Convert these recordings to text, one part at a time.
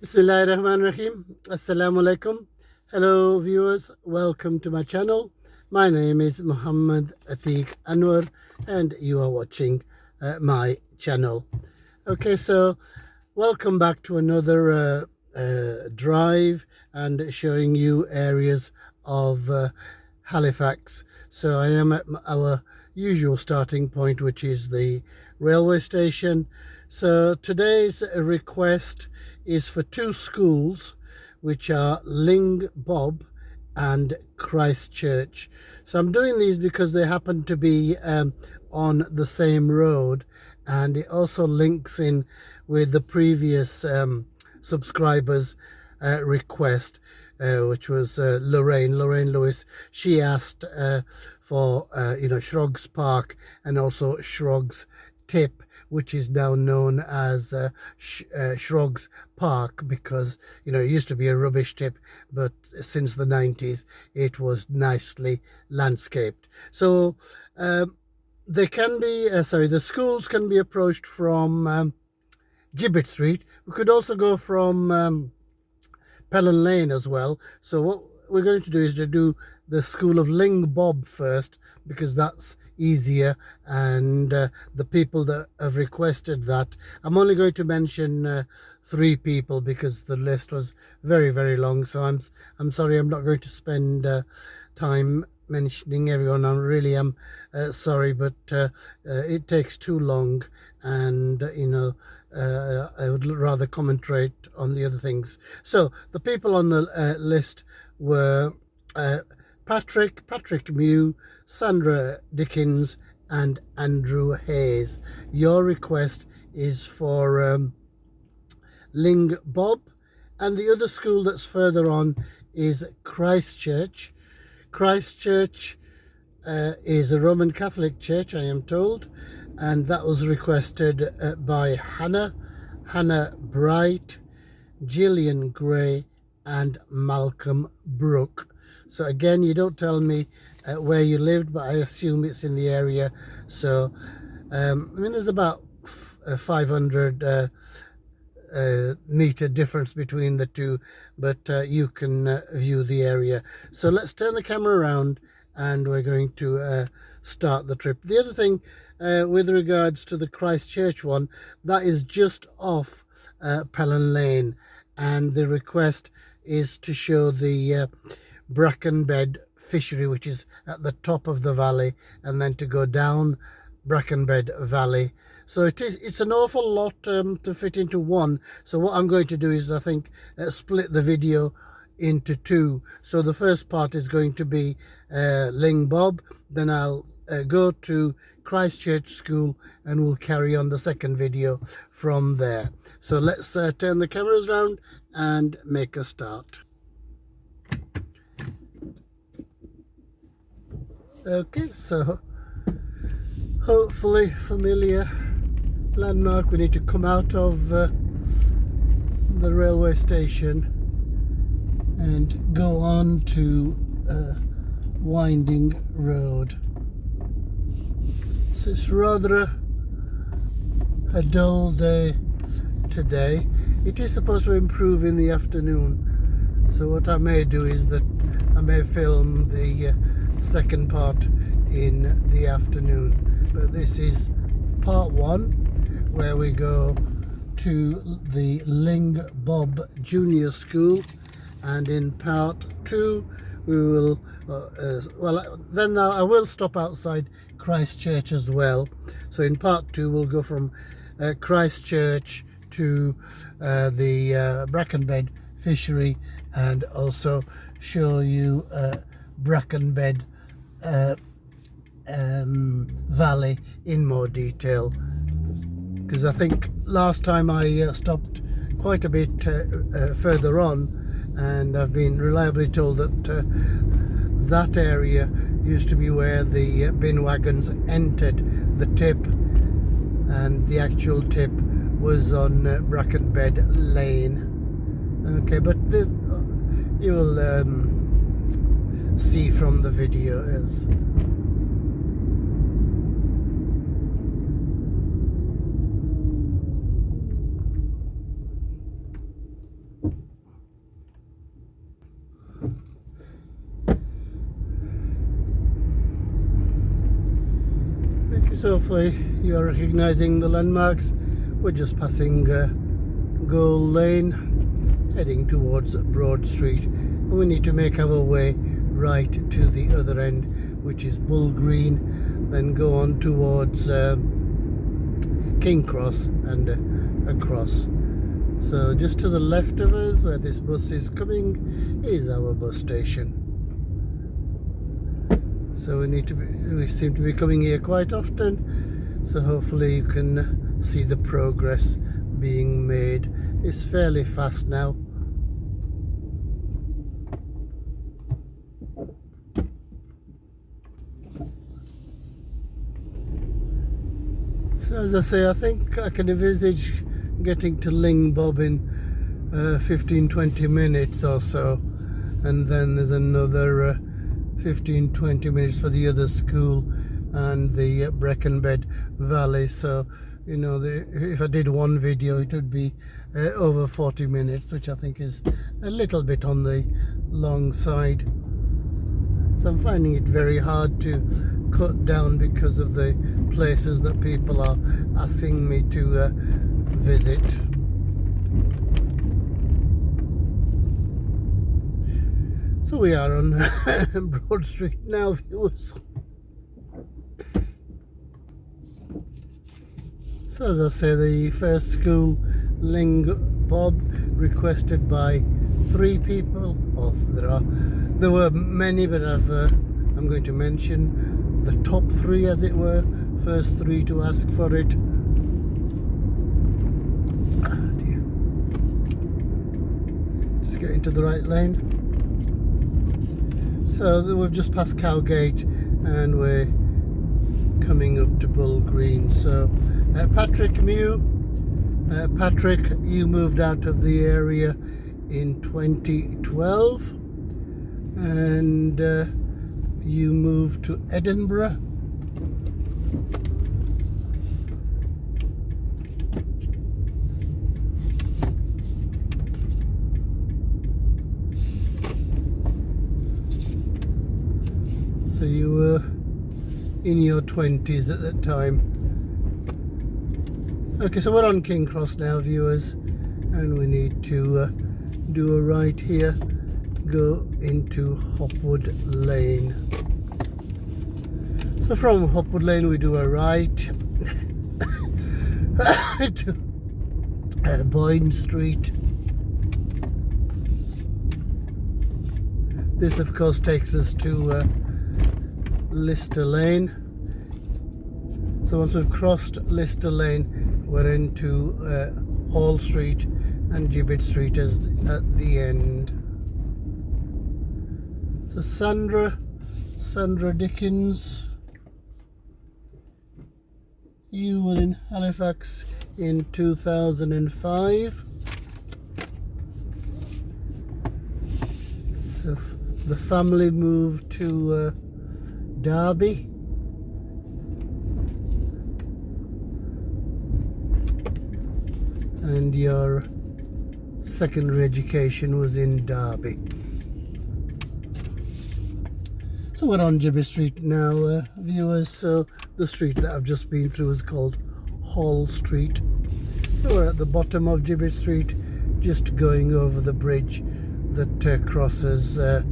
Bismillahirrahmanirrahim. Assalamu alaikum. Hello, viewers. Welcome to my channel. My name is Muhammad Atiq Anwar, and you are watching my channel. Okay, so welcome back to another drive and showing you areas of Halifax. So I am at our usual starting point, which is the railway station. So today's request is for two schools, which are Ling Bob and Christchurch. So I'm doing these because they happen to be on the same road, and it also links in with the previous subscribers request, which was Lorraine Lewis. She asked for Shrugs Park and also Shrugs Tip, which is now known as Shrugs Park, because it used to be a rubbish tip, but since the 90s it was nicely landscaped. So they can be the schools can be approached from Gibbet Street. We could also go from Pelham Lane as well. So what we're going to do is to do the school of Ling Bob first, because that's easier, and the people that have requested that, I'm only going to mention 3 people because the list was very, very long. So I'm sorry, I'm not going to spend time mentioning everyone. I really am sorry, but it takes too long, and I would rather commentate on the other things. So the people on the list were Patrick Mew, Sandra Dickens, and Andrew Hayes. Your request is for Ling Bob, and the other school that's further on is Christchurch. Christchurch is a Roman Catholic church, I am told, and that was requested by Hannah Bright, Gillian Gray, and Malcolm Brooke. So again, you don't tell me where you lived, but I assume it's in the area. So there's about 500 meter difference between the two, but you can view the area. So let's turn the camera around, and we're going to start the trip. The other thing with regards to the Christchurch one, that is just off Pelham Lane, and the request is to show the Brackenbed fishery, which is at the top of the valley, and then to go down Brackenbed Valley. So it's an awful lot to fit into one. So what I'm going to do is, I think, split the video into 2. So the first part is going to be Ling Bob, then I'll go to Christchurch School, and we'll carry on the second video from there. So let's turn the cameras around and make a start. Okay, so hopefully familiar landmark. We need to come out of the railway station and go on to winding road. So it's rather a dull day today. It is supposed to improve in the afternoon, so what I may do is that I may film the second part in the afternoon, but this is part 1, where we go to the Ling Bob Junior School, and in part 2 we will then I will stop outside Christchurch as well. So in part 2 we'll go from Christchurch to the Brackenbed fishery, and also show you Brackenbed Valley in more detail, because I think last time I stopped quite a bit further on, and I've been reliably told that that area used to be where the bin wagons entered the tip, and the actual tip was on Brackenbed Lane. Okay, but you will see from the video is So hopefully you are recognizing the landmarks. We're just passing Gold Lane, heading towards Broad Street, and we need to make our way right to the other end, which is Bull Green, then go on towards King Cross and across. So just to the left of us, where this bus is coming, is our bus station. So we seem to be coming here quite often, so hopefully you can see the progress being made. It's fairly fast now. So as I say, I think I can envisage getting to Ling Bob in 15-20 minutes or so, and then there's another 15-20 minutes for the other school and the Breckenbed Valley. So you know, if I did one video it would be over 40 minutes, which I think is a little bit on the long side. So I'm finding it very hard to cut down because of the places that people are asking me to visit. So we are on Broad Street now, viewers. So as I say, the first school, Ling Bob, requested by 3 people. Oh, there were many, but I'm going to mention the top 3, as it were. First 3 to ask for it. Ah, dear. Just get into the right lane. So we've just passed Cowgate and we're coming up to Bull Green. So Patrick Mew, Patrick, you moved out of the area in 2012 and you moved to Edinburgh. So you were in your 20s at that time. Okay, so we're on King Cross now, viewers, and we need to do a right here, go into Hopwood Lane. So from Hopwood Lane we do a right to Boyne Street. This of course takes us to Lister Lane. So once we've crossed Lister Lane, we're into Hall Street and Gibbet Street at the end. So Sandra Dickens, you were in Halifax in 2005. So the family moved to Derby. And your secondary education was in Derby. So we're on Gibbet Street now, viewers. So the street that I've just been through is called Hall Street. So we're at the bottom of Gibbet Street, just going over the bridge that crosses the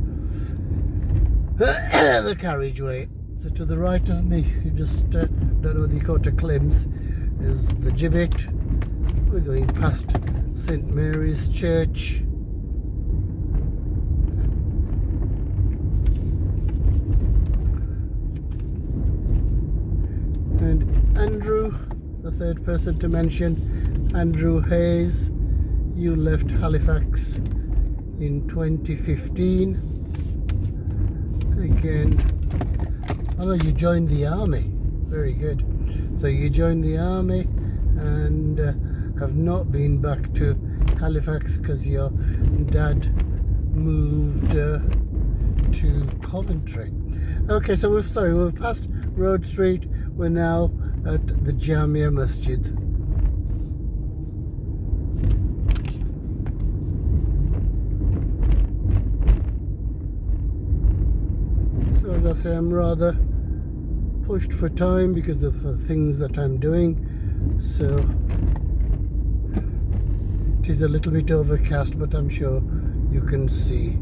carriageway. So to the right of me, you just don't know whether you call it a Klims, is the Gibbet. We're going past St Mary's Church. And Andrew, the third person to mention, Andrew Hayes, you left Halifax in 2015. Again, oh, you joined the army. Very good. So you joined the army and have not been back to Halifax because your dad moved to Coventry. Okay, so we've passed Road Street. We're now at the Jamia Masjid. So as I say, I'm rather pushed for time because of the things that I'm doing, so it is a little bit overcast, but I'm sure you can see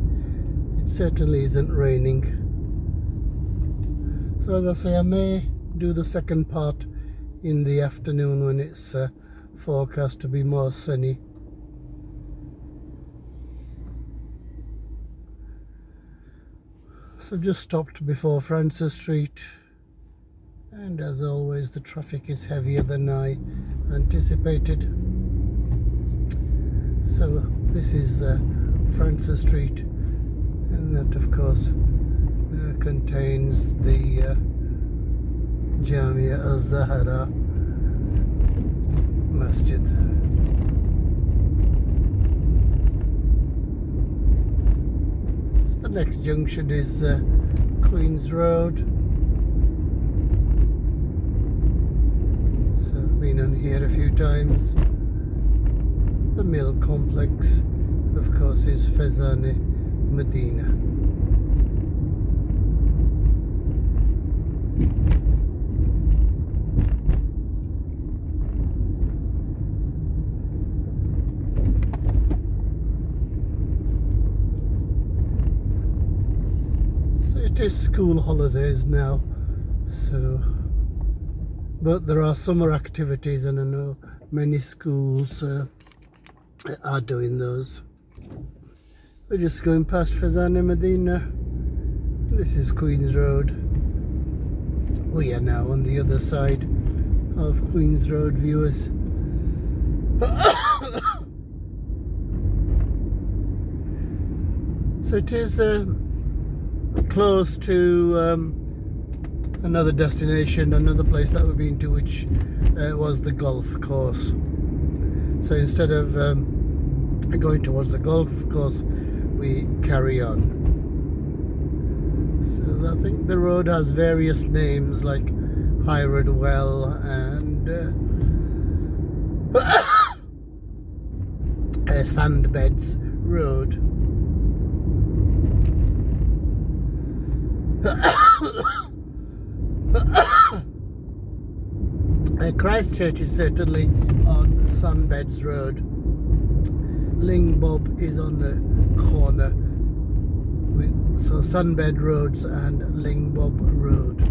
it certainly isn't raining. So as I say, I may do the second part in the afternoon when it's forecast to be more sunny. So I've just stopped before Francis Street, and as always the traffic is heavier than I anticipated. So this is Francis Street, and that of course contains the Jamia Al-Zahra Masjid. So the next junction is Queen's Road. So I've been on here a few times. The mill complex, of course, is Fezane Medina. So it is school holidays now, but there are summer activities, and I know many schools are doing those. We're just going past Fezane Medina. This is Queen's Road. We are now on the other side of Queen's Road, viewers. So it is close to another destination, another place that we've been to, which was the golf course. So instead of going towards the golf course, we carry on. So I think the road has various names like Hired Well and Sandbeds Road. Christchurch is certainly on Sandbeds Road. Ling Bob is on the corner, so Sunbed Roads and Ling Bob Road.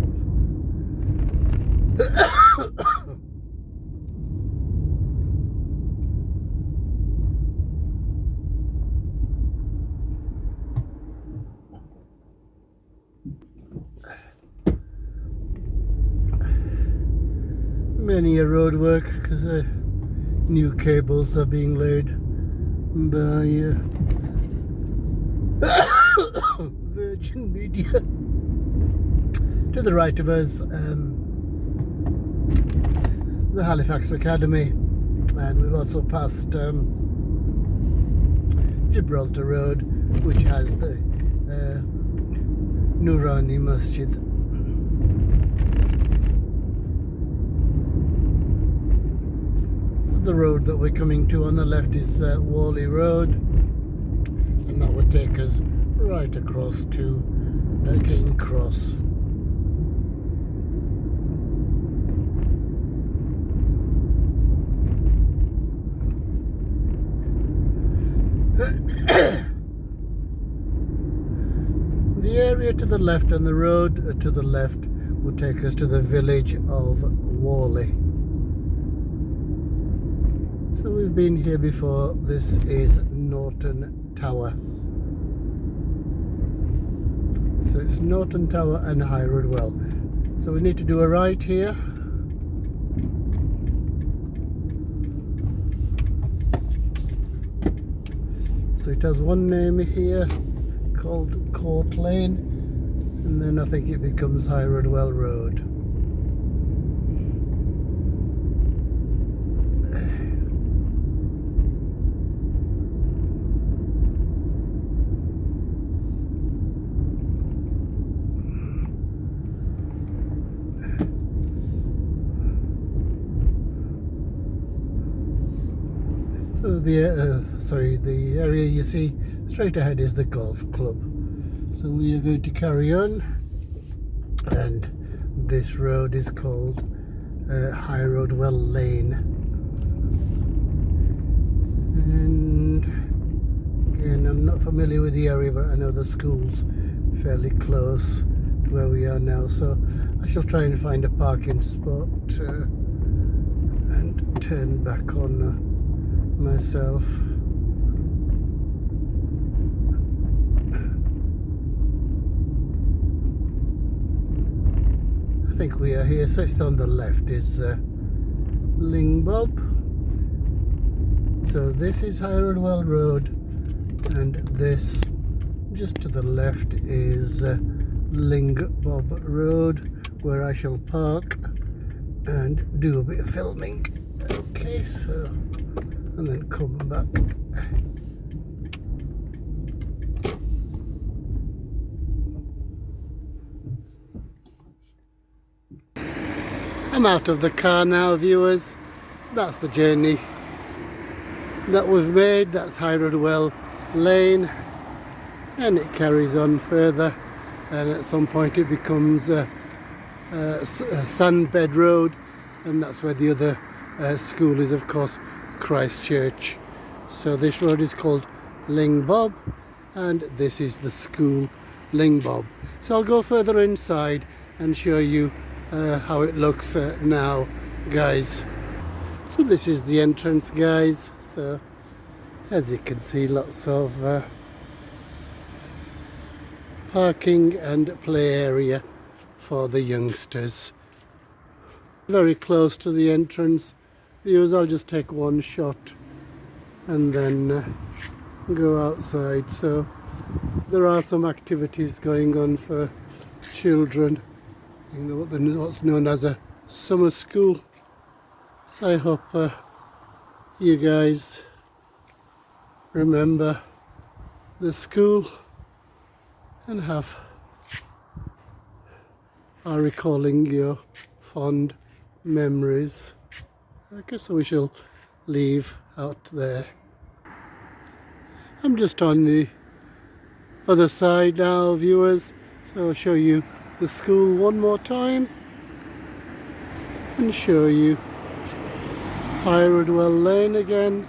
Many a road work because new cables are being laid by Virgin Media. To the right of us, the Halifax Academy, and we've also passed Gibraltar Road, which has the Norton Masjid. The road that we're coming to on the left is Worley Road, and that would take us right across to King Cross. The area to the left and the road to the left would take us to the village of Worley. So we've been here before. This is Norton Tower. So it's Norton Tower and Hired Well. So we need to do a right here. So it has one name here called Court Lane, and then I think it becomes Hired Well Road. So the area you see straight ahead is the golf club. So we are going to carry on, and this road is called High Road Well Lane. And again, I'm not familiar with the area, but I know the school's fairly close to where we are now, so I shall try and find a parking spot and turn back on myself. I think we are here, so it's on the left is Ling Bob. So this is High Road Well Road, and this just to the left is Ling Bob Road, where I shall park and do a bit of filming. Okay, so, and then come back. I'm out of the car now, viewers. That's the journey that we've made. That's High Road Well Lane, and it carries on further, and at some point it becomes Sandbed Road, and that's where the other school is, of course, Christ Church. So this road is called Ling Bob, and this is the school Ling Bob. So I'll go further inside and show you how it looks now, guys. So this is the entrance, guys. So as you can see, lots of parking and play area for the youngsters. Very close to the entrance. Viewers, I'll just take one shot and then go outside. So there are some activities going on for children, you know, what's known as a summer school. So I hope you guys remember the school and are recalling your fond memories. Okay, so we shall leave out there. I'm just on the other side now, viewers, so I'll show you the school one more time and show you High Road Well Lane again.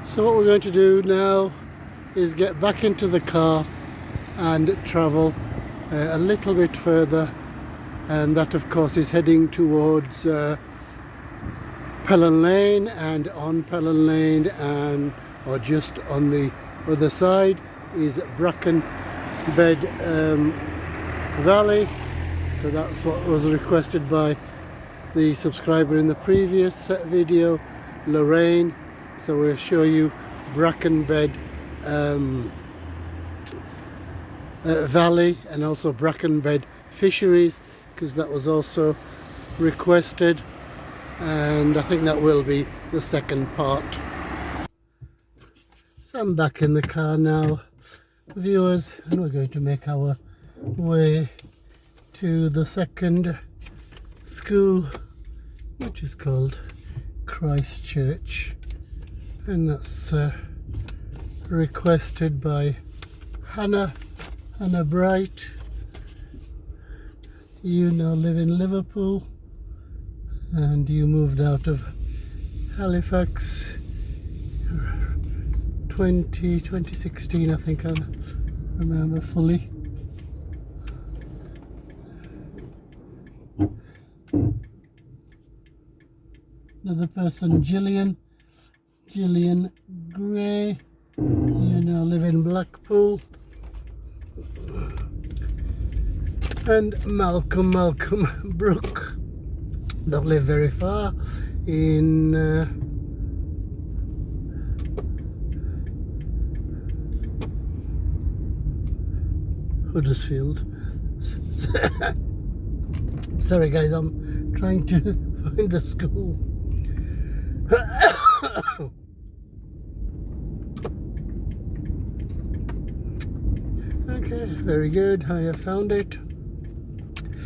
So what we're going to do now is get back into the car and travel a little bit further, and that of course is heading towards Pelham Lane, and on Pelham Lane or just on the other side is Bracken Bed Valley. So that's what was requested by the subscriber in the previous video, Lorraine. So we'll show you Bracken Bed Valley, and also Bracken Bed Fisheries, because that was also requested, and I think that will be the second part. So I'm back in the car now, viewers, and we're going to make our way to the second school, which is called Christ Church, and that's requested by Hannah Bright. You now live in Liverpool, and you moved out of Halifax 2016, I think I remember fully. Another person, Gillian Gray. You now live in Blackpool. And Malcolm Brooke, don't live very far in Huddersfield. Sorry guys, I'm trying to find the school. Okay, very good, I have found it.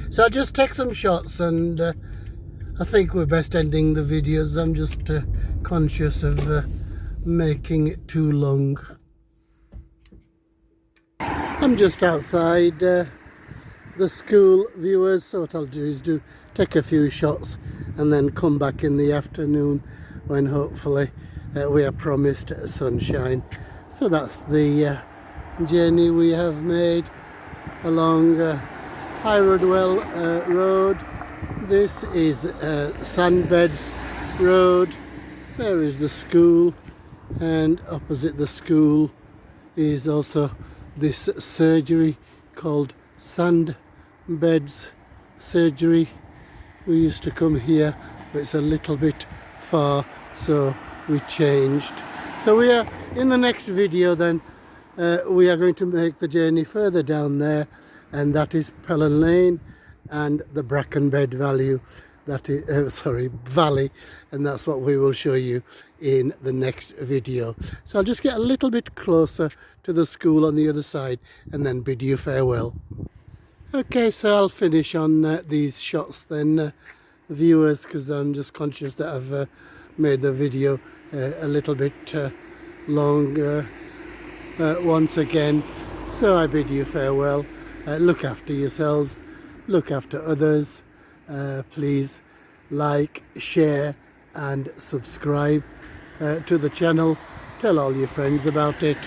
So I'll just take some shots, and I think we're best ending the videos. I'm just conscious of making it too long. I'm just outside the the school, viewers. So what I'll do is take a few shots and then come back in the afternoon when hopefully we are promised sunshine. So that's the journey we have made along High Rodwell Road. This is Sandbeds Road. There is the school, and opposite the school is also this surgery called Sandbeds Surgery. We used to come here, but it's a little bit far, so we changed. So we are in the next video then we are going to make the journey further down there, and that is Pelham Lane and the Brackenbed Valley. That is valley, and that's what we will show you in the next video. So I'll just get a little bit closer to the school on the other side and then bid you farewell. Okay, so I'll finish on these shots then, viewers, because I'm just conscious that I've made the video a little bit long once again. So I bid you farewell. Look after yourselves, look after others. Please like, share and subscribe to the channel. Tell all your friends about it.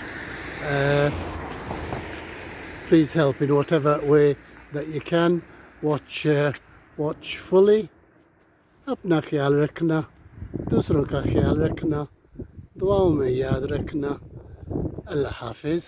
Please help in whatever way that you can. Watch fully. अपना ख्याल रखना, दूसरों का ख्याल रखना, दुआओं में याद रखना. अल्लाह हाफिज.